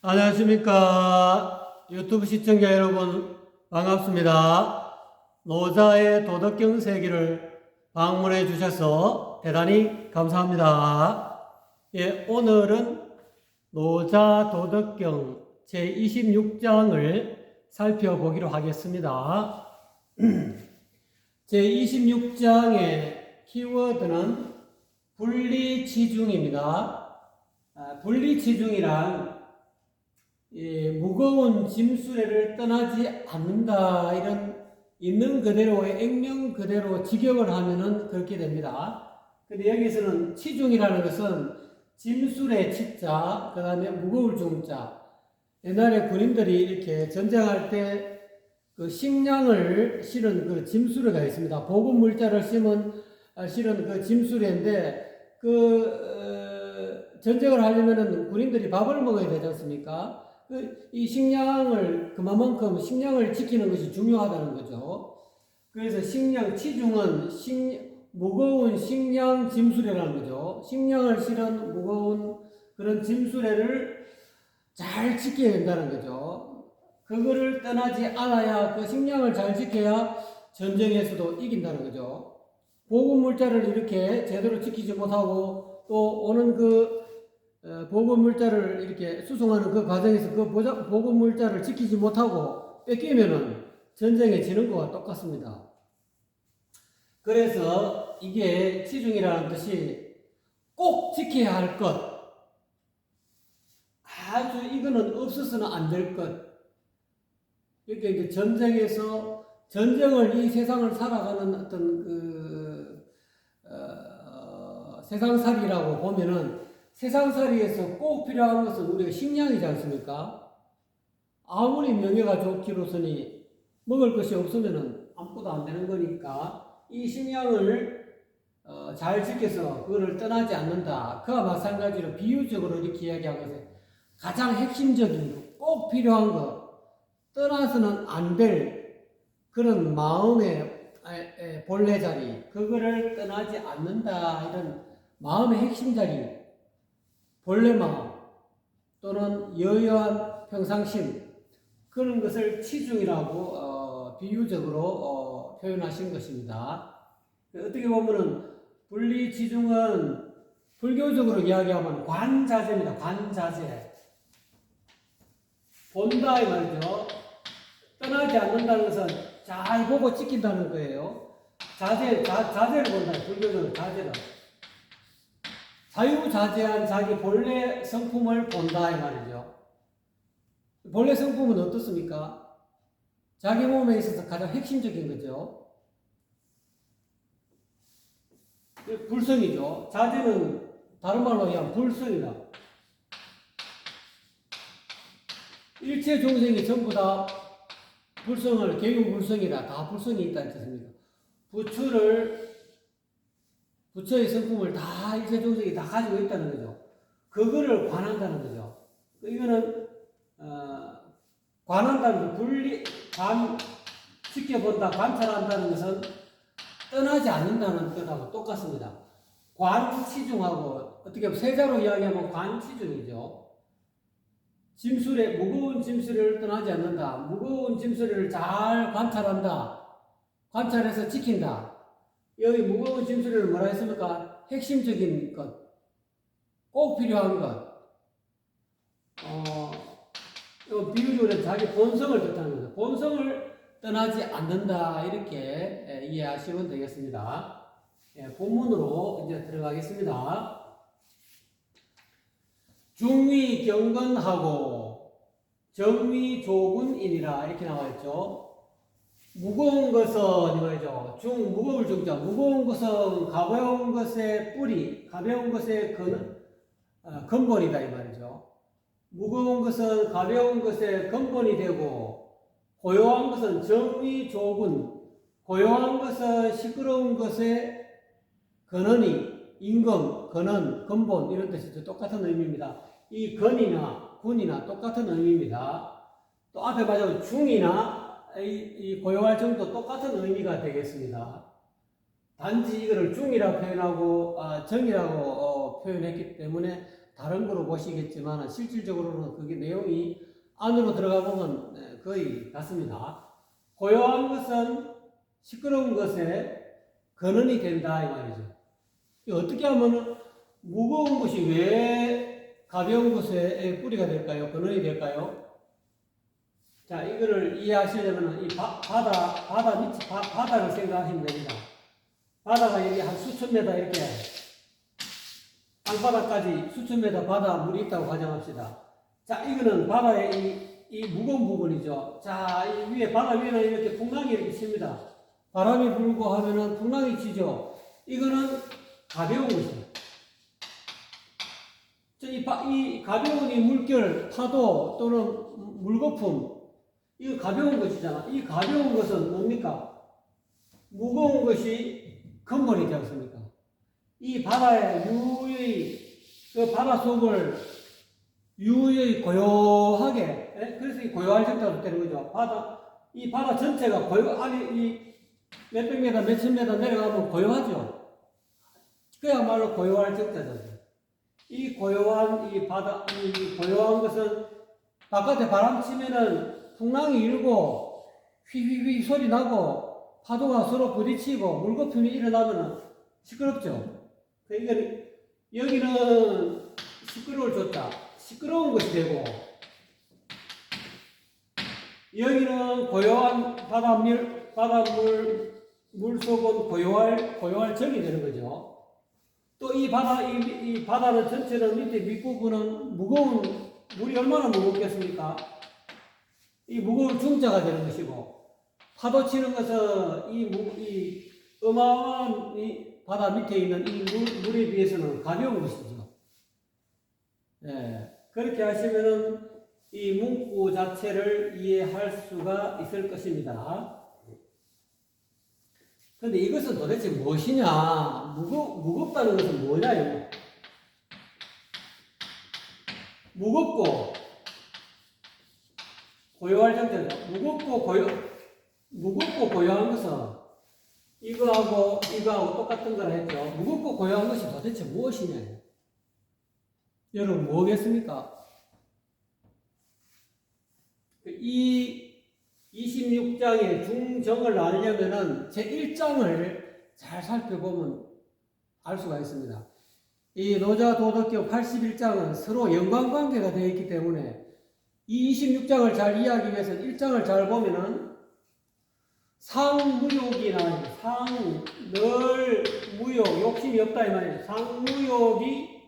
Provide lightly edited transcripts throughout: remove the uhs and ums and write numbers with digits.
안녕하십니까. 유튜브 시청자 여러분, 반갑습니다. 노자의 도덕경 세계를 방문해 주셔서 대단히 감사합니다. 예, 오늘은 노자 도덕경 제26장을 살펴보기로 하겠습니다. 제26장의 키워드는 분리치중입니다. 분리치중이란 무거운 짐수레를 떠나지 않는다, 이런 있는 그대로 액면 그대로 직역을 하면은 그렇게 됩니다. 근데 여기서는 치중이라는 것은 짐수레 치자, 그 다음에 무거울 중자. 옛날에 군인들이 이렇게 전쟁할 때 그 식량을 실은 그 짐수레가 있습니다. 보급 물자를 실은 그 짐수레인데 전쟁을 하려면은 군인들이 밥을 먹어야 되지 않습니까? 이 그만큼 식량을 지키는 것이 중요하다는 거죠. 그래서 치중은 무거운 식량 짐수레라는 거죠. 식량을 실은 무거운 그런 짐수레를 잘 지켜야 된다는 거죠. 그거를 떠나지 않아야, 그 식량을 잘 지켜야 전쟁에서도 이긴다는 거죠. 보급 물자를 이렇게 제대로 지키지 못하고 또 오는 보급 물자를 이렇게 수송하는 그 과정에서 그 보급 물자를 지키지 못하고 뺏기면은 전쟁에 지는 것과 똑같습니다. 그래서 이게 치중이라는 뜻이 꼭 지켜야 할 것, 아주 이거는 없어서는 안 될 것. 이렇게 이제 전쟁을 이 세상을 살아가는 어떤 세상살이라고 보면은 세상살이에서 꼭 필요한 것은 우리가 식량이지 않습니까? 아무리 명예가 좋기로서니 먹을 것이 없으면은 아무것도 안 되는 거니까 이 식량을 잘 지켜서 그거를 떠나지 않는다. 그와 마찬가지로 비유적으로 이렇게 이야기한 것은 가장 핵심적인 거, 꼭 필요한 거, 떠나서는 안 될 그런 마음의 본래 자리, 그거를 떠나지 않는다, 이런 마음의 핵심 자리, 본래 마음 또는 여여한 평상심, 그런 것을 치중이라고 비유적으로 표현하신 것입니다. 어떻게 보면은 분리치중은 불교적으로 이야기하면 관자재입니다. 관자재. 본다 이 말이죠. 떠나지 않는다는 것은 잘 보고 지킨다는 거예요. 자제를 본다. 불교적으로 자제다. 자유자재한 자기 본래 성품을 본다 이 말이죠. 본래 성품은 어떻습니까? 자기 몸에 있어서 가장 핵심적인 거죠. 불성이죠. 자제는 다른 말로 하면 불성이다. 일체众생이 전부 다 개유불성이다. 다 불성이 있다는 뜻입니다. 부처의 성품을 다 일체众생이 다 가지고 있다는 거죠. 그거를 관한다는 거죠. 이거는 관한다는 지켜본다, 관찰한다는 것은 떠나지 않는다는 뜻하고 똑같습니다. 관치중하고 어떻게 보면 세자로 이야기하면 관치중이죠. 무거운 짐수레를 떠나지 않는다. 무거운 짐수레를 잘 관찰한다. 관찰해서 지킨다. 여기 무거운 짐수레를 뭐라 했습니까? 핵심적인 것, 꼭 필요한 것. 비유적으로 자기 본성을 뜻하는 거죠. 본성을 떠나지 않는다, 이렇게 이해하시면 되겠습니다. 본문으로 이제 들어가겠습니다. 중위 경건하고 정위 조군이니라, 이렇게 나와 있죠. 무거운 것은 이거죠. 무거울 중자. 무거운 것은 가벼운 것의 뿌리, 가벼운 것의 근본이다 이 말이죠. 무거운 것은 가벼운 것의 근본이 되고, 고요한 것은 정위 조군, 고요한 것은 시끄러운 것의 근원이, 임금, 근원, 근본, 이런 뜻이죠. 똑같은 의미입니다. 이 근이나 군이나 똑같은 의미입니다. 또 앞에 말하자면 중이나 이 고요할 정도 똑같은 의미가 되겠습니다. 단지 이거를 중이라고 표현하고 정이라고 표현했기 때문에 다른 거로 보시겠지만 실질적으로는 그게 내용이 안으로 들어가 보면 거의 같습니다. 고요한 것은 시끄러운 것에 근원이 된다 이 말이죠. 어떻게 하면 무거운 것이 왜 가벼운 것에 뿌리가 될까요? 근원이 될까요? 자, 이거를 이해하시려면 이 바다를 생각하시면 됩니다. 바다가 여기 한 수천 메다 이렇게 땅바닥까지 수천 메다 바다 물이 있다고 가정합시다. 자, 이거는 바다의 이 무거운 부분이죠. 자, 이 위에 바다 위에는 이렇게 풍랑이 이렇게 칩니다. 바람이 불고 하면은 풍랑이 치죠. 이거는 가벼운 것이에요. 이 가벼운 이 물결, 파도 또는 물거품, 이거 가벼운 것이잖아. 이 가벼운 것은 뭡니까? 무거운 것이 근본이 되지 않습니까? 이 바다의 유유히, 그 바다 속을 유유히 고요하게, 그래서 이 고요할 적자로 되는 거죠. 이 바다 전체가 아니, 이 몇백 메다, 몇천 메다 내려가면 고요하죠. 그야말로 고요할 적자죠. 이 고요한 이 고요한 것은 바깥에 바람 치면은 풍랑이 일고 휘휘휘 소리 나고 파도가 서로 부딪히고 물거품이 일어나면 시끄럽죠. 그러니까 여기는 시끄러울 줬다. 시끄러운 것이 되고 여기는 고요한 물속은 고요할 적이 되는 거죠. 또 이 바다는 전체는 밑에 밑부분은 무거운 물이 얼마나 무겁겠습니까? 이 무거운 중자가 되는 것이고 파도 치는 것은 이 어마어마한 이 바다 밑에 있는 이 물에 비해서는 가벼운 것이죠. 예, 그렇게 하시면은 이 문구 자체를 이해할 수가 있을 것입니다. 근데 이것은 도대체 무엇이냐? 무겁다는 것은 뭐냐? 무겁고 고요할 정도죠. 무겁고 고요한 것은 이거하고 똑같은 걸 했죠. 무겁고 고요한 것이 도대체 무엇이냐? 여러분 뭐겠습니까? 이 26장의 중정을 알려면은 제1장을 잘 살펴보면 알 수가 있습니다. 이 노자도덕경 81장은 서로 연관관계가 되어 있기 때문에 이 26장을 잘 이해하기 위해서는 1장을 잘 보면은 상무욕이 나와요. 늘 무욕, 욕심이 없다 이 말이에요. 상무욕이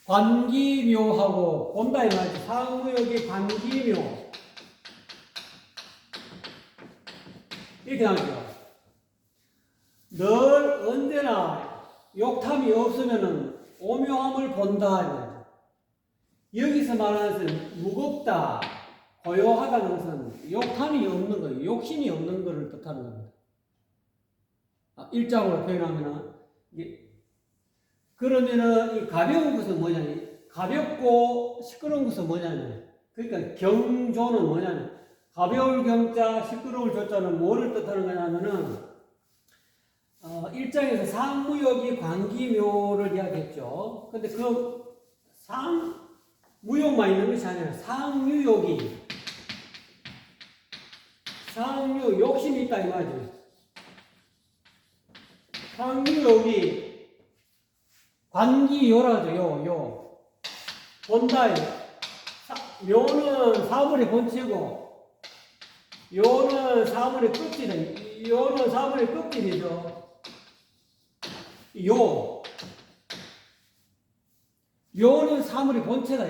관기묘하고 본다 이 말이지. 상무욕이 관기묘 이렇게 나오죠. 늘 언제나 욕탐이 없으면은 오묘함을 본다 이 말이죠. 여기서 말하는 것은 무겁다, 고요하다는 것은 욕탐이 없는 거예요. 욕심이 없는 것을 뜻하는 겁니다. 일장으로 표현하면은 그러면은 이 가벼운 것은 뭐냐면 가볍고 시끄러운 것은 뭐냐면 그러니까 경조는 뭐냐면 가벼울 경자 시끄러울 조자는 뭐를 뜻하는 거냐면은 1장에서 상무욕이 관기묘를 이야기했죠. 근데 그 상무욕만 있는 것이 아니라 상유 욕심이 있다 이 말이죠. 상유욕이 관기요라죠. 요 본다. 요는 사물의 본체고 요는 사물의 끝이다. 요는 사물의 끝이죠. 요는 사물의 본체다.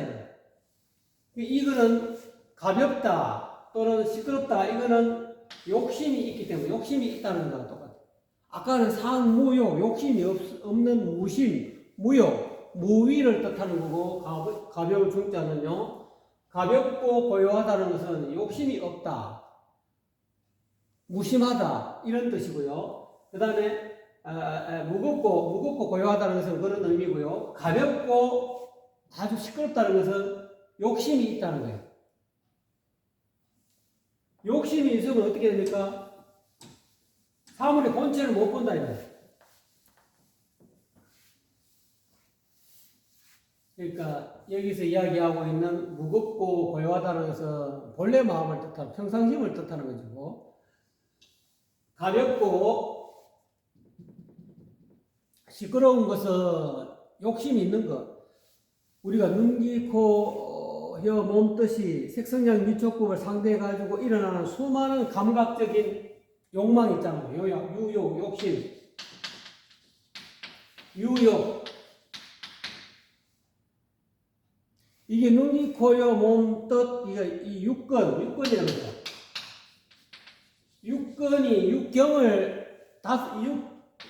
이거는 가볍다 또는 시끄럽다. 이거는 욕심이 있기 때문에 욕심이 있다는 거랑 똑같아요. 아까는 상무욕, 욕심이 없는 무심, 무욕, 무위를 뜻하는 거고 가벼운 중자는요. 가볍고 고요하다는 것은 욕심이 없다, 무심하다 이런 뜻이고요. 그 다음에 무겁고 고요하다는 것은 그런 의미고요. 가볍고 아주 시끄럽다는 것은 욕심이 있다는 거예요. 욕심이 있으면 어떻게 됩니까? 사물의 본체를 못 본다 이거예요. 그러니까 여기서 이야기하고 있는 무겁고 고요하다는 것은 본래 마음을 뜻하는 평상심을 뜻하는 것이고, 가볍고 시끄러운 것은 욕심이 있는 것. 우리가 눈, 귀, 코, 혀, 몸 뜻이 색성량 미촉급을 상대해 가지고 일어나는 수많은 감각적인 욕망이 있잖아요. 요약, 유욕, 욕심, 유욕. 이게 눈, 귀, 코, 혀, 몸, 뜻, 이 육근이라는 거죠. 육근이,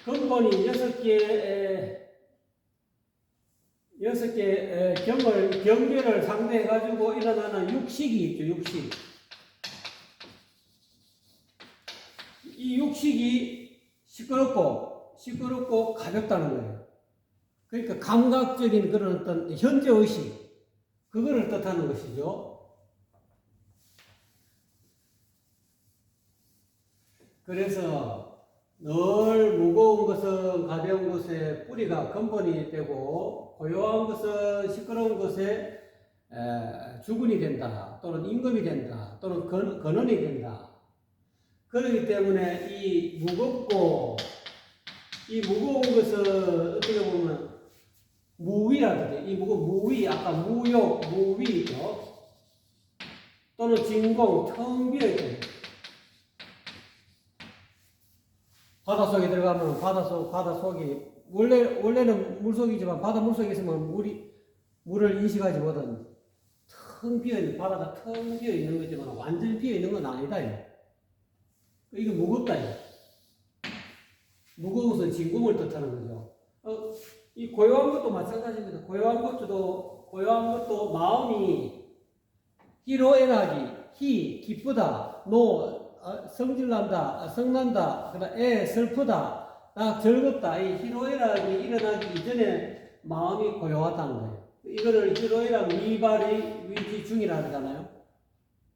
근본이 여섯 개 경계를 상대해 가지고 일어나는 육식이 있죠, 육식. 이 육식이 시끄럽고 가볍다는 거예요. 그러니까 감각적인 그런 어떤 현재의식, 그거를 뜻하는 것이죠. 그래서 늘 무거운 것은 가벼운 것의 뿌리가 근본이 되고, 고요한 것은 시끄러운 것의 주군이 된다, 또는 임금이 된다, 또는 근원이 된다. 그렇기 때문에 이 무거운 것은 어떻게 보면 무위라든지, 이 무위, 아까 무욕, 무위죠. 또는 진공, 텅 비어있죠. 바닷속에 들어가면 바닷속이 원래는 물속이지만 바다 물속에 있으면 물을 인식하지 못한 텅 비어있는, 바다가 텅 비어있는 거지만 완전히 비어있는 건 아니다. 이게 무겁다. 무거운 것은 진공을 뜻하는 거죠. 이 고요한 것도 마찬가지입니다. 고요한 것도 마음이 희로애락이, 기쁘다, 성질난다, 성난다, 그다음 슬프다, 즐겁다. 이 희로애락이 일어나기 이전에 마음이 고요하다는 거예요. 이거를 희로애락 미발의 위지 중이라 하잖아요.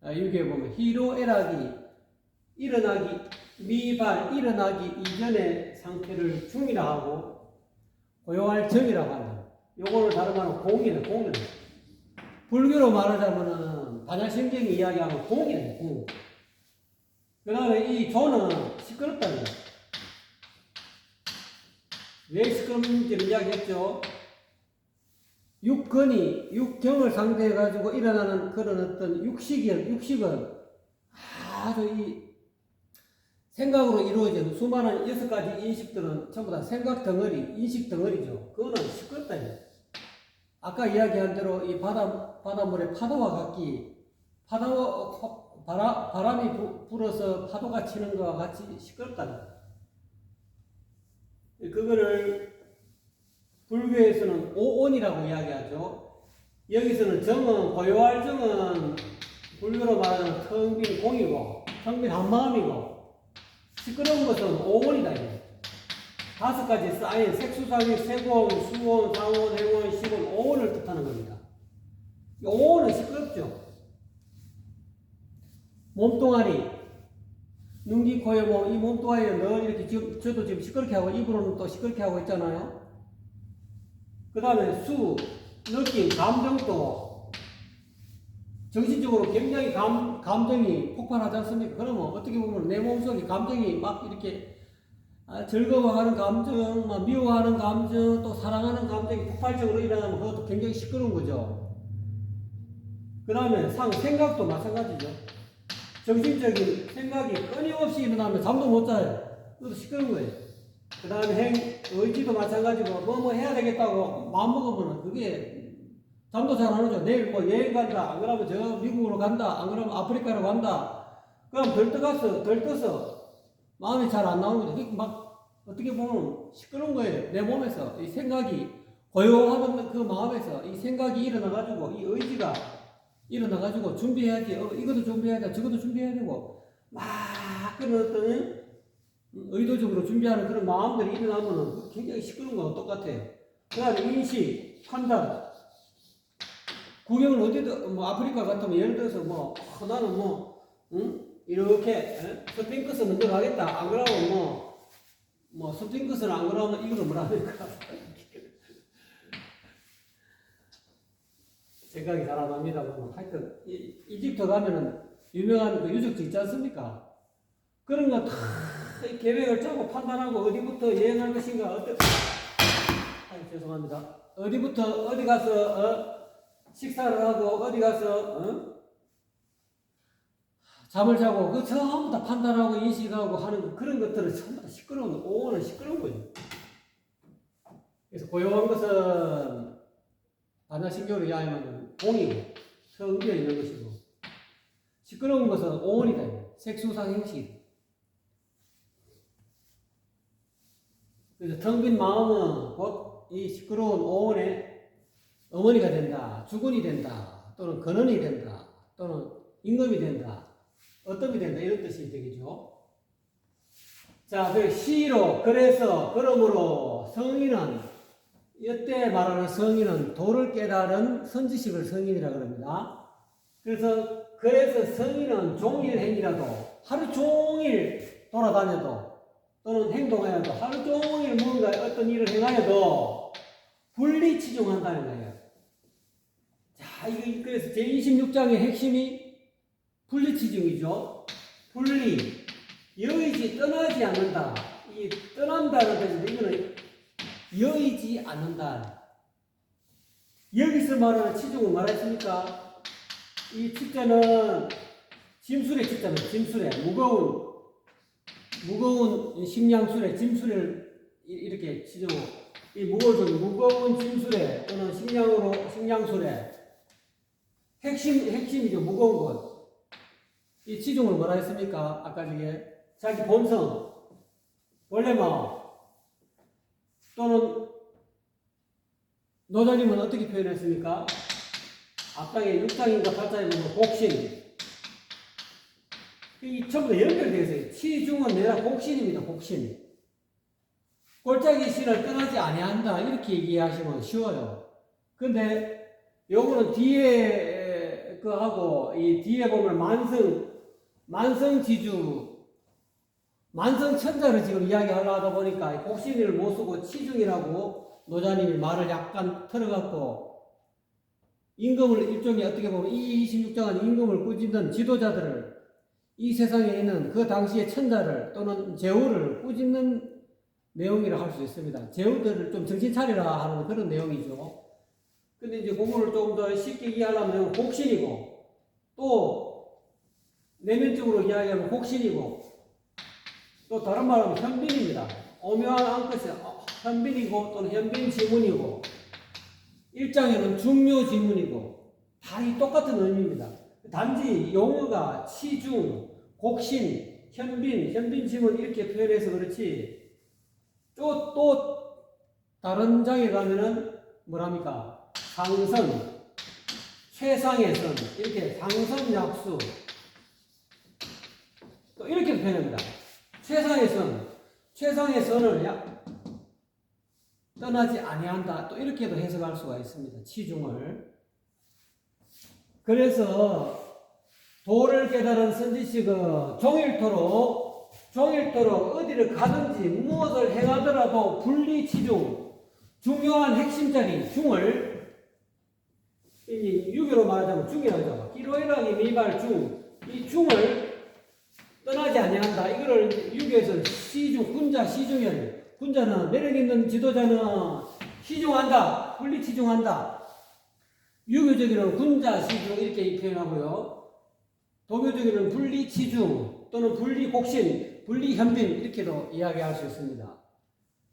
여기에 보면 희로애락이 일어나기 이전의 상태를 중이라 하고, 고요할 정이라고 한다. 요거를 다른 말로 공이네. 불교로 말하자면은 반야심경이 이야기하면 공이네, 공. 그 다음에 이 조는 시끄럽다는 거예요. 왜 시끄럽는지를 이야기했죠. 육경을 상대해가지고 일어나는 그런 어떤 육식은 아주 생각으로 이루어진 수많은 6가지 인식들은 전부 다 생각 덩어리, 인식 덩어리죠. 그거는 시끄럽다. 아까 이야기한 대로 이 바닷물의 파도와 같기, 바람이 불어서 파도가 치는 것과 같이 시끄럽다. 그거를 불교에서는 오온이라고 이야기하죠. 여기서는 고요할 정은 불교로 말하는 텅 빈 공이고, 텅 빈 한마음이고, 시끄러운 것은 오온이다. 5가지 쌓인 색수상의 세곤, 수온, 상온, 해온, 시온, 오온을 뜻하는 겁니다. 오온은 시끄럽죠. 몸뚱아리, 눈, 귀, 코, 혀, 몸, 이 몸뚱아리를 늘 이렇게 저도 지금 시끄럽게 하고, 입으로는 또 시끄럽게 하고 있잖아요. 그 다음에 느낌, 감정도 정신적으로 굉장히 감정이 폭발하지 않습니까? 그러면 어떻게 보면 내 몸속에 감정이 막 이렇게 즐거워하는 감정, 막 미워하는 감정, 또 사랑하는 감정이 폭발적으로 일어나면 그것도 굉장히 시끄러운 거죠. 그 다음에 생각도 마찬가지죠. 정신적인 생각이 끊임없이 일어나면 잠도 못 자요. 그것도 시끄러운 거예요. 그 다음에 의지도 마찬가지고, 뭐 해야 되겠다고 마음먹으면 그게 잠도 잘 안 오죠. 내일 여행 간다. 안 그러면 저 미국으로 간다. 안 그러면 아프리카로 간다. 그럼 들떠서 마음이 잘 안 나오는 거죠. 막 어떻게 보면 시끄러운 거예요. 내 몸에서 이 생각이 고요하던 그 마음에서 이 생각이 일어나가지고, 이 의지가 일어나가지고 준비해야지. 이것도 준비해야 돼. 저것도 준비해야 되고, 막 그런 어떤 의도적으로 준비하는 그런 마음들이 일어나면 굉장히 시끄러운 거랑 똑같아요. 그 다음에 인식, 판단. 구경을 어디든, 아프리카 같으면 예를 들어서 나는 이렇게, 스핑크스 먼저 가겠다. 안 그러면 스핑크스는 안 그러면 이거는 뭐라 합니까? 생각이 잘 안 납니다만 하여튼 이집트 가면은 유명한 그 유적지 있지 않습니까? 그런 거 다 계획을 짜고 판단하고 어디부터 여행할 것인가 죄송합니다. 어디부터 어디 가서 식사를 하고 어디 가서 잠을 자고 그 전부 다 판단하고 인식하고 하는 그런 것들은 전부 다 시끄러운 오는 시끄러운 거죠. 그래서 고요한 것은 반야신교를 이해하면 공이고 성기에 있는 것이고 시끄러운 것은 오온이다. 색수상 행식. 그래서 텅 빈 마음은 곧 이 시끄러운 오온의 어머니가 된다, 주군이 된다, 또는 근원이 된다, 또는 임금이 된다, 어떤 이 된다 이런 뜻이 되겠죠. 자, 그 시로 그래서 그러므로 성인은 이때 말하는 성인은 도를 깨달은 선지식을 성인이라 그럽니다. 그래서 성인은 종일 행이라도 하루 종일 돌아다녀도 또는 행동하여도 하루 종일 뭔가 어떤 일을 행하여도 분리치중한다는 거예요. 자, 이거 그래서 제26장의 핵심이 분리치중이죠. 분리, 여의지 떠나지 않는다. 이 떠난다는 뜻인데 이거는 여의지 않는다. 여기서 말하는 치중은 말했습니까? 이 치자는 짐술의 치자는 짐술의 무거운 식량술의 짐술을 이렇게 치죠. 이 무거운 짐술에 또는 식량술에 핵심이죠. 무거운 것. 이 치중을 뭐라 했습니까? 아까 저게 자기 본성, 원래 마음 또는 노자님은 어떻게 표현했습니까? 앞장에 6장인가 8장에 보면 곡신. 이 전부 다 연결되어 있어요. 치중은 내가 곡신입니다. 곡신. 골짜기 신을 떠나지 아니한다. 이렇게 얘기하시면 쉬워요. 근데 요거는 뒤에 하고 이 뒤에 보면 만성지주 만성천자를 지금 이야기하려 하다 보니까 곡신을 못 쓰고 치중이라고 노자님이 말을 약간 틀어갖고 임금을 일종의 어떻게 보면 이 26장은 임금을 꾸짖는 지도자들을 이 세상에 있는 그 당시의 천자를 또는 제후를 꾸짖는 내용이라 할 수 있습니다. 제후들을 좀 정신 차리라 하는 그런 내용이죠. 근데 이제 그거를 좀 더 쉽게 이해하려면 곡신이고 또 내면적으로 이야기하면 곡신이고 또 다른 말하면 현빈입니다. 오묘한 안끝이 현빈이고 또는 현빈 지문이고 일장에는 중묘 지문이고 다 이 똑같은 의미입니다. 단지 용어가 치중, 곡신, 현빈 지문 이렇게 표현해서 그렇지 또 다른 장에 가면은 뭐랍니까? 상선, 최상의 선 이렇게 상선약수 또 이렇게 표현합니다. 최상의 선을 떠나지 아니한다. 또 이렇게도 해석할 수가 있습니다. 치중을. 그래서 도를 깨달은 선지식은 종일토록 어디를 가든지 무엇을 행하더라도 분리치중, 중요한 핵심자리 중을 유교로 말하자면 중이라고 하죠. 기로이락이 미발 중, 이 중을 떠나지 아니한다. 이거를 유교에서는 시중, 군자 시중이에요. 군자는 매력 있는 지도자는 시중한다, 분리치중한다. 유교적으로는 군자 시중 이렇게 표현하고요. 도교적으로는 분리치중 또는 분리곡신, 분리현빈 이렇게도 이야기할 수 있습니다.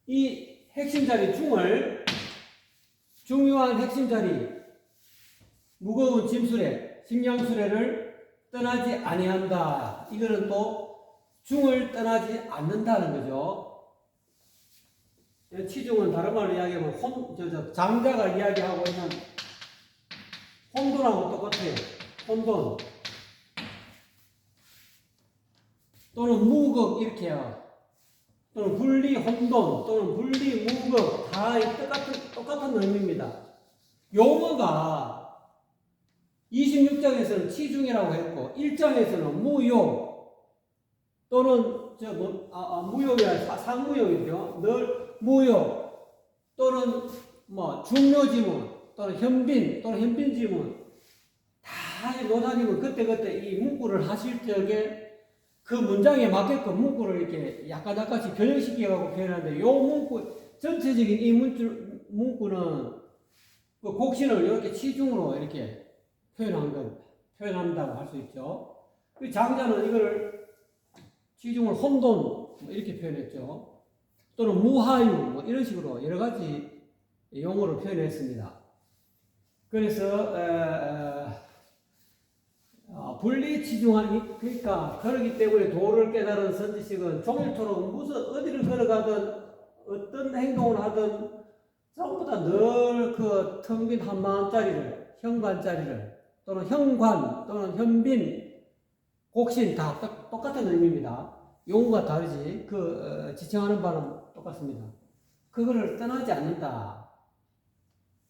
이 핵심자리 중을 중요한 핵심자리 무거운 짐수레, 식량수레를 떠나지 아니한다. 이거는 또 중을 떠나지 않는다는 거죠. 치중은 다른 말로 이야기하면 장자가 이야기하고 있는 혼돈하고 똑같아요. 혼돈 또는 무극 이렇게요. 또는 분리 혼돈 또는 분리 무극 다 똑같은 의미입니다. 용어가 26장에서는 치중이라고 했고 1장에서는 무욕 또는 무욕이 아니라 상무욕이죠. 늘 무욕 또는 중묘지문 또는 현빈 또는 현빈지문 다 노사님은 그때그때 이 문구를 하실 적에 그 문장에 맞게끔 문구를 이렇게 약간씩 변형시켜갖고 표현하는데 요 문구 전체적인 이 문구는 그 곡신을 이렇게 치중으로 이렇게 표현한다고 할 수 있죠. 그 장자는 이걸 치중을 혼돈 뭐 이렇게 표현했죠. 또는 무하유 뭐 이런 식으로 여러 가지 용어를 표현했습니다. 그래서 분리치중하니 그러니까 그러기 때문에 도를 깨달은 선지식은 종일토록 무슨 어디를 걸어가든 어떤 행동을 하든 전부 다 늘 그 텅 빈 한마음짜리를 현관짜리를 또는 현관 또는 현빈 곡신 다 똑같은 의미입니다. 용어가 다르지 지칭하는 바는 똑같습니다. 그거를 떠나지 않는다.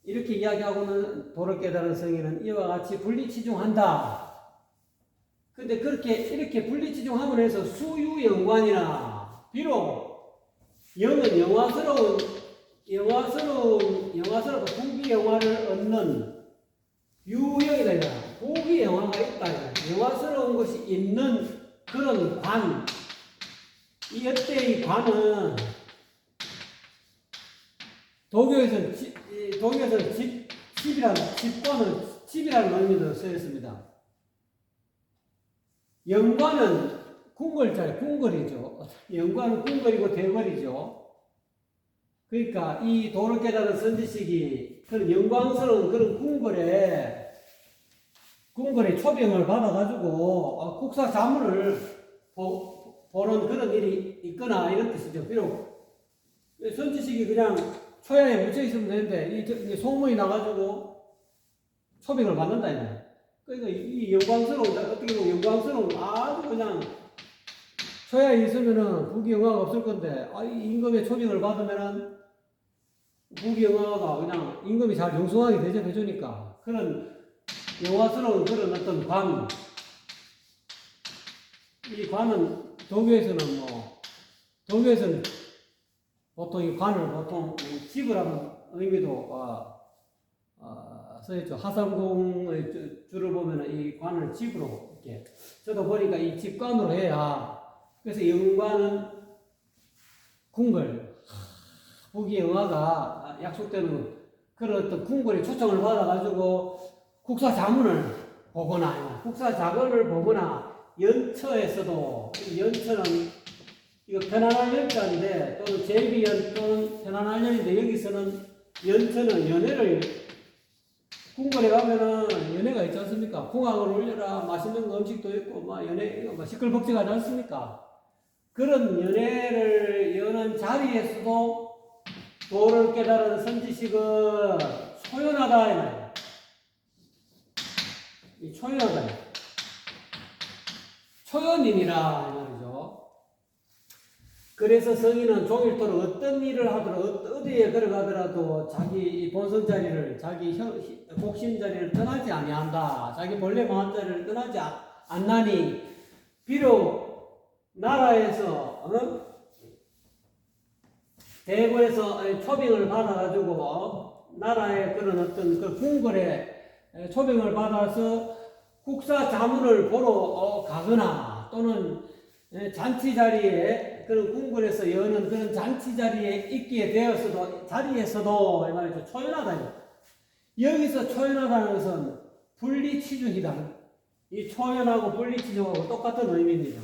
이렇게 이야기하고는 도를 깨달은 성인은 이와 같이 분리치중한다. 근데 이렇게 분리치중함으로 해서 수유영관이나 비록 영은 영화스러운 부귀영화를 얻는 유형이다 이거야. 부귀영화가 있다 이거야. 영화스러운 것이 있는 그런 관. 이때의 관은 도교에서는 집이라는 의미도 쓰였습니다. 영관은 궁궐이죠. 영관은 궁궐이고 대궐이죠. 그러니까 이 도를 깨달은 선지식이 그런 영광스러운 그런 궁궐의 초병을 받아가지고 국사 자문을 보는 그런 일이 있거나 이런 뜻이죠. 비록 선지식이 그냥 초야에 묻혀 있으면 되는데 이 소문이 나가지고 초병을 받는다 이거야. 그러니까 이 어떻게 보면 영광스러운 아주 그냥 초야에 있으면은 부귀영화가 없을 건데 이 임금의 초빙을 받으면은 부귀영화가 그냥 임금이 잘 용숭하게 대접해주니까 그런 영화스러운 그런 어떤 관. 이 관은 도교에서는 보통 이 관을 집을 하는 의미도 써있죠. 하상궁의 줄을 보면 이 관을 집으로 이렇게 저도 보니까 이 집관으로 해야 그래서 영관은 궁궐 부귀영화가 약속되는 그런 어떤 궁궐의 초청을 받아가지고 국사 자문을 보거나 연처에서도 연처는 이거 편안할 연자인데 또는 제비연 또는 편안할 연인데 여기서는 연처는 연애를 궁궐에 가면은 연애가 있지 않습니까? 궁합을 올려라 맛있는 음식도 있고 시끌벅적하지 않습니까? 그런 연애를 여는 자리에서도 도를 깨달은 선지식은 초연하다 이 초연하다 초연인이라 이 말이죠. 그래서 성인은 종일토록 어떤 일을 하더라도 어디에 걸어가더라도 자기 본성 자리를 자기 복심 자리를 떠나지 아니한다. 자기 본래 마음 자리를 떠나지 않나니 비록 나라에서 대궐에서 초빙을 받아가지고 나라의 그런 어떤 그 궁궐에 초빙을 받아서 국사 자문을 보러 가거나 또는 잔치 자리에 그런 궁궐에서 여는 그런 잔치 자리에 있게 되었어도 자리에서도 이 말이죠. 초연하다. 여기서 초연하다는 것은 분리치중이다. 이 초연하고 분리치중하고 똑같은 의미입니다.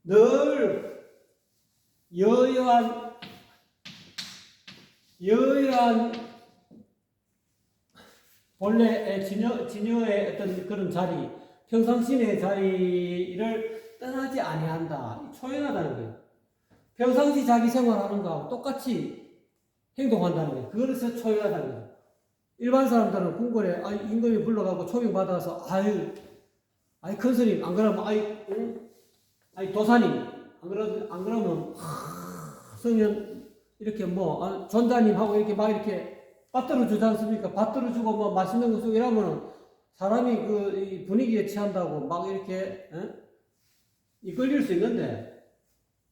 늘 여여한 본래 진여의 어떤 그런 자리, 평상시의 자리를 떠나지 아니한다. 초연하다는 거예요. 평상시 자기 생활하는 거하고 똑같이 행동한다는 거예요. 그래서 초연하다는 거예요. 일반 사람들은 궁궐에 임금이 불러가고 초빙 받아서 큰 스님 안 그러면 도사님 안 그러면 성현 이렇게 전자님 하고 이렇게 막 이렇게 받들어 주지 않습니까? 받들어 주고 맛있는 거 주고 이러면 사람이 이 분위기에 취한다고 막 이렇게 이끌릴 수 있는데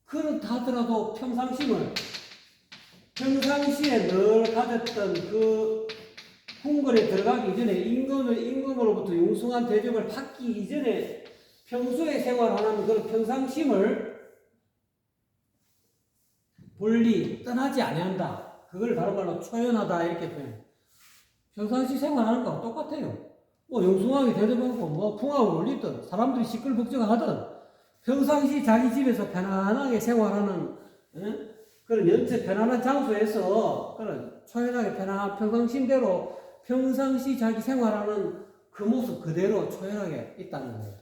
그렇다더라도 평상시에 늘 가졌던 그 궁궐에 들어가기 이전에 임금으로부터 융숭한 대접을 받기 이전에 평소에 생활하는 그런 평상심을 분리 떠나지 아니한다. 그걸 다른 말로 초연하다 이렇게 표현. 평상시 생활하는 거랑 똑같아요. 뭐 융숭하게 대접하고 뭐 풍악을 올리든 사람들이 시끌벅적하든 평상시 자기 집에서 편안하게 생활하는 그런 연체 편안한 장소에서 그런 초연하게 편안한 평상시대로 평상시 자기 생활하는 그 모습 그대로 초연하게 있다는 거예요.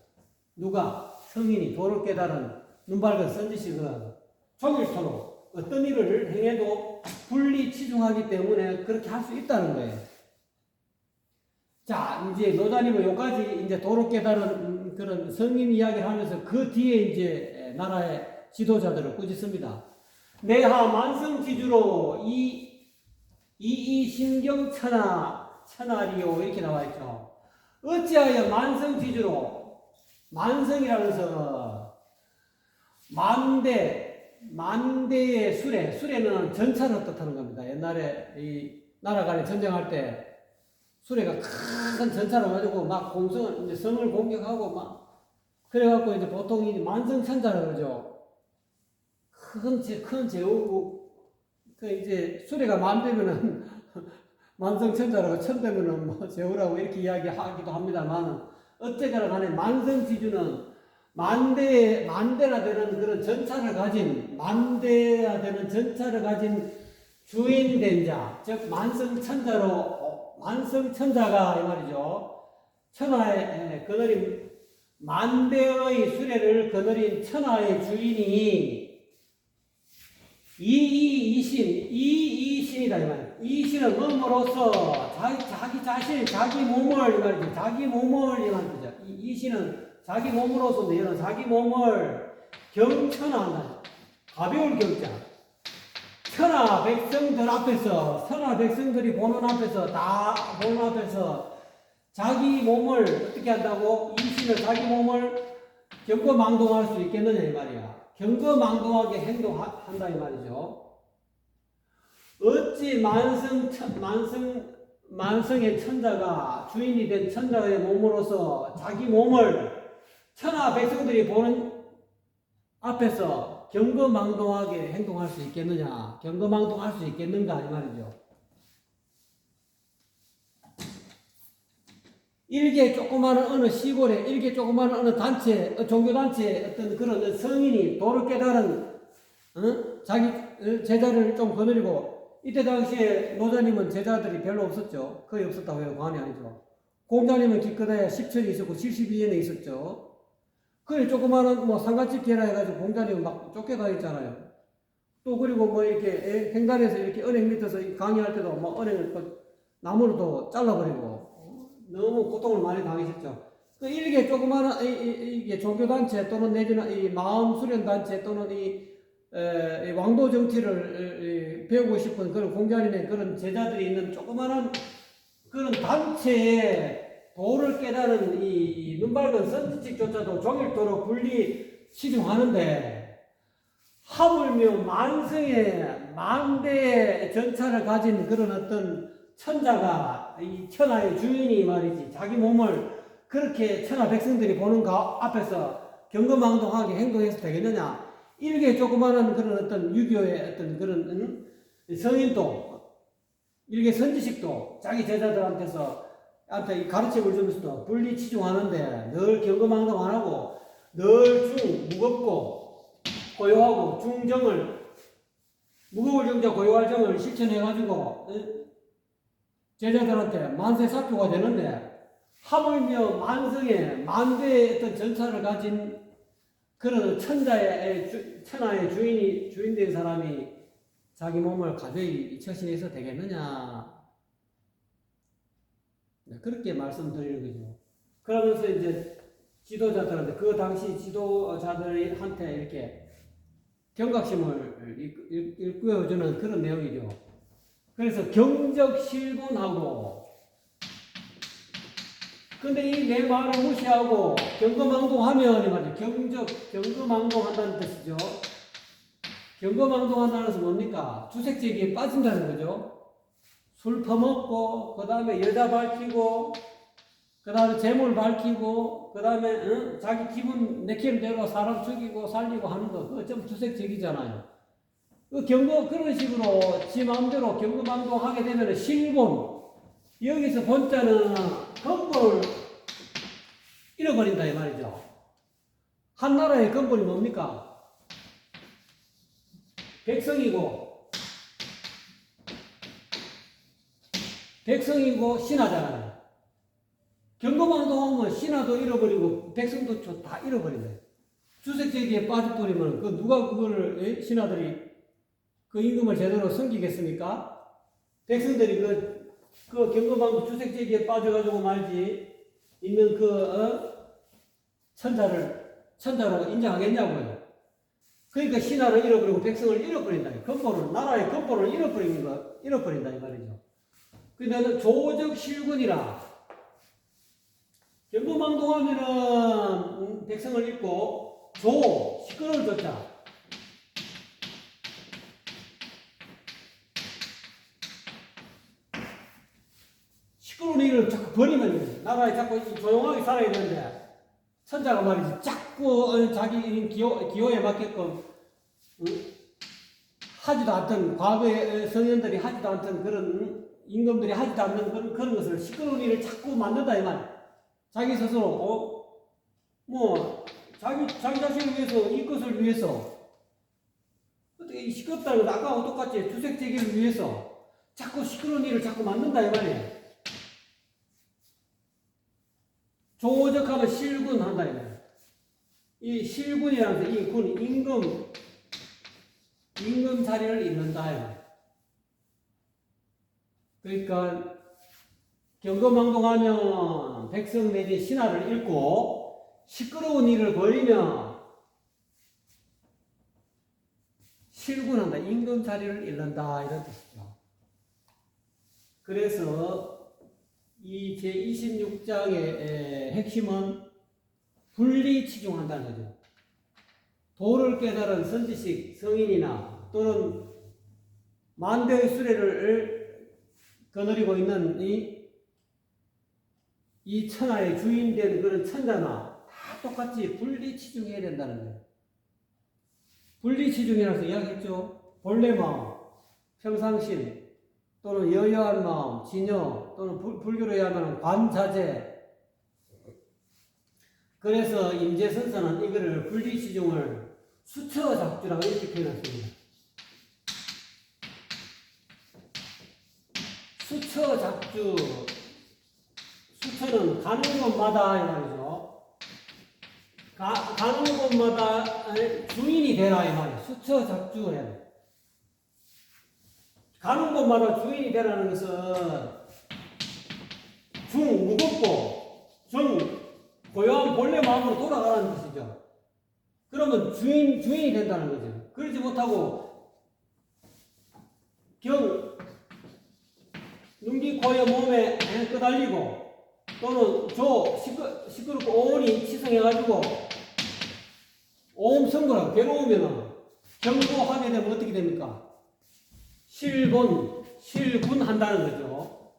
누가? 성인이 도를 깨달은 눈 밝은 선지식은 종일토록 어떤 일을 행해도 분리치중하기 때문에 그렇게 할 수 있다는 거예요. 자, 이제 노자님은 여기까지 이제 도를 깨달은 그런 성인 이야기를 하면서 그 뒤에 이제 나라의 지도자들을 꾸짖습니다. 내하 만성지주로 신경천하리요 이렇게 나와 있죠. 어찌하여 만성지주로 만성이라는 것은 만대의 수레는 전차를 뜻하는 겁니다. 옛날에 이 나라 간에 전쟁할 때 수레가 큰 전차를 가지고 막 이제 성을 공격하고 막 그래갖고 이제 보통 이 만성천자라 그러죠. 큰 제후국 그 이제 수레가 만 대면은 만성천자라고 천 대면은 뭐 제후라고 이렇게 이야기하기도 합니다만 어쨌거나 간에 만성지주는 만대나 되는 그런 전차를 가진 주인된 자, 즉 만성천자가 이 말이죠. 천하의 거느린 만대의 수레를 거느린 천하의 주인이 이신이다 이 말이에요. 이신은 뭐로서 자기 몸을 이 말이죠. 자기 몸을 이 말이죠. 이신은 자기 몸으로서 내는 자기 몸을 경천한다. 가벼울 경자. 천하 백성들이 보는 앞에서 자기 몸을 어떻게 한다고? 이신은 자기 몸을 경거망동할 수 있겠느냐 이 말이야. 경거망동하게 행동한다 이 말이죠. 어찌 만성의 천자가 주인이 된 천자의 몸으로서 자기 몸을 천하 백성들이 보는 앞에서 경거망동하게 행동할 수 있겠느냐? 경거망동할 수 있겠는가 이 말이죠. 일개 조그마한 어느 시골에 일개 조그마한 어느 단체 종교단체 어떤 그런 성인이 도를 깨달은 자기 제자를 좀 거느리고 이때 당시에 노자님은 제자들이 별로 없었죠. 거의 없었다고 해요. 과언이 아니죠. 공자님은 기껏해야 10천이 있었고 72년에 있었죠. 그래 조그마한 뭐 상갓집 개라 해가지고 공자님은 막 쫓겨다녔잖아요. 또 그리고 뭐 이렇게 횡단에서 이렇게 은행 밑에서 강의할 때도 뭐 은행을 나무로 또 잘라버리고 너무 고통을 많이 당하셨죠. 그 일개 조그마한 이게 종교단체 또는 내지는 이 마음수련단체 또는 이 왕도 정치를 배우고 싶은 그런 공자님의 그런 제자들이 있는 조그마한 그런 단체에 도를 깨달은 이 눈밝은 선지식조차도 종일토록 분리 치중하는데 하물며 만대의 전차를 가진 그런 어떤 천자가 이 천하의 주인이 말이지 자기 몸을 그렇게 천하 백성들이 보는 앞에서 경거망동하게 행동해서 되겠느냐? 일개 조그마한 그런 어떤 유교의 어떤 그런 성인도 일개 선지식도 자기 제자들한테서 가르침을 주면서도 분리치중하는데 늘 경거망동 안 하고 늘 무겁고 고요하고 무거울 정자 고요할 정을 실천해가지고 제자들한테 만세사표가 되는데 하물며 만대의 어떤 전차를 가진 그런 천하의 주인된 사람이 자기 몸을 가벼이 처신해서 되겠느냐? 그렇게 말씀드리는 거죠. 그러면서 이제 지도자들한테 그 당시 지도자들한테 이렇게 경각심을 일깨워주는 그런 내용이죠. 그래서 경적실군하고 근데 이 내 말을 무시하고 경거망동하면 이 말이죠. 경거망동한다는 뜻이죠. 경거망동한다는 것은 뭡니까? 주색제기에 빠진다는 거죠. 술 퍼먹고, 그 다음에 여자 밝히고, 그 다음에 재물 밝히고, 그 다음에 자기 기분 내키는 대로 사람 죽이고 살리고 하는 거, 그거 전부 주색적이잖아요. 그 경고, 그런 식으로 지 마음대로 경거망동하게 되면 실본, 여기서 본자는 근본을 잃어버린다 이 말이죠. 한 나라의 근본이 뭡니까? 백성이고 신하잖아요. 경거망동하면 신하도 잃어버리고 백성도 다 잃어버린다. 주색제기에 빠져버리면 그 누가 그거를 신하들이 그 임금을 제대로 섬기겠습니까? 백성들이 그 경거망동 주색제기에 빠져가지고 말지 있는 천자로 인정하겠냐고요. 그러니까 신하를 잃어버리고 백성을 잃어버린다. 나라의 근본을 잃어버린다 이 말이죠. 그래서 조적 실군이라 경거망동하면은 백성을 잃고 시끄러울 조자 시끄러운 일을 자꾸 버리면 나라에 자꾸 조용하게 살아야 되는데 천자가 말이지 자꾸 자기 기호에 맞게끔 하지도 않던 과거의 성현들이 하지도 않던 그런 임금들이 하지도 않는 그런 것을 시끄러운 일을 자꾸 만든다 이 말. 자기 스스로 자기 자신을 위해서 이 것을 위해서 어떻게 시끄럽다는 건 아까하고 똑같이 주색제기를 위해서 자꾸 시끄러운 일을 자꾸 만든다 이 말이에요. 조적하면 실군한다 이 말이에요. 이 실군이라는 이 군 임금 자리를 잃는다 이 말이에요. 그러니까 경거망동하면 백성 내지 신하를 잃고 시끄러운 일을 벌이면 실군한다. 임금 자리를 잃는다 이런 뜻이죠. 그래서 이 제26장의 핵심은 분리치중한다는 거죠. 도를 깨달은 선지식 성인이나 또는 만대의 수레를 거느리고 있는 이 천하의 주인된 그런 천자나 다 똑같이 분리치중해야 된다는 거예요. 분리치중이라서 이야기했죠. 본래 마음, 평상심, 또는 여여한 마음, 진여, 또는 불교로 의하면 관자재. 그래서 임재선서는 이거를 분리치중을 수처작주라고 이렇게 표현했습니다. 수처작주. 수처는 가는 곳마다 이 말이죠. 가는 곳마다 주인이 되라 이 말이에요. 수처작주해야 돼. 가는 곳마다 주인이 되라는 것은 무겁고 고요한 본래 마음으로 돌아가라는 뜻이죠. 그러면 주인이 된다는 거죠. 그러지 못하고 눈기 코에 몸에 끄달리고 또는 시끄럽고 오온이 치성해가지고 오음성거라고 괴로우면 경고하게 되면 어떻게 됩니까? 실군한다는 거죠.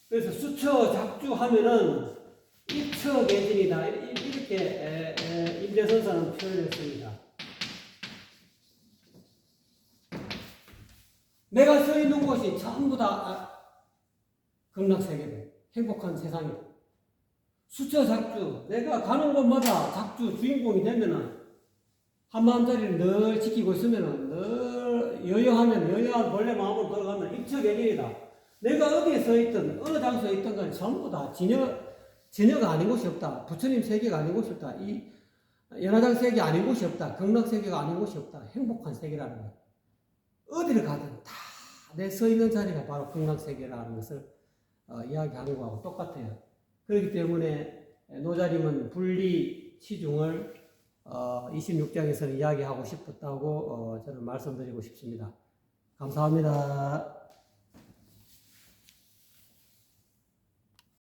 그래서 수처작주하면은 입처개진이다 이렇게 임재선사는 표현했습니다. 내가 서 있는 곳이 전부 다 극락세계다. 행복한 세상이다. 수처작주, 내가 가는 곳마다 작주 주인공이 되면은 한마음자리를 늘 지키고 있으면은 늘 여여한 본래 마음으로 돌아가면 입처개진이다. 내가 어디에 서 있든 어느 장소에 있든 간에 전부 다 진여가 아닌 곳이 없다. 부처님 세계가 아닌 곳이 없다. 이 연화장 세계 아닌 곳이 없다. 극락 세계가 아닌 곳이 없다. 행복한 세계라는 거예요. 어디를 가든 다 내 서 있는 자리가 바로 극락 세계라는 것을 이야기하는 거하고 똑같아요. 그렇기 때문에 노자림은 분리 치중을 26장에서는 이야기하고 싶었다고 저는 말씀드리고 싶습니다. 감사합니다.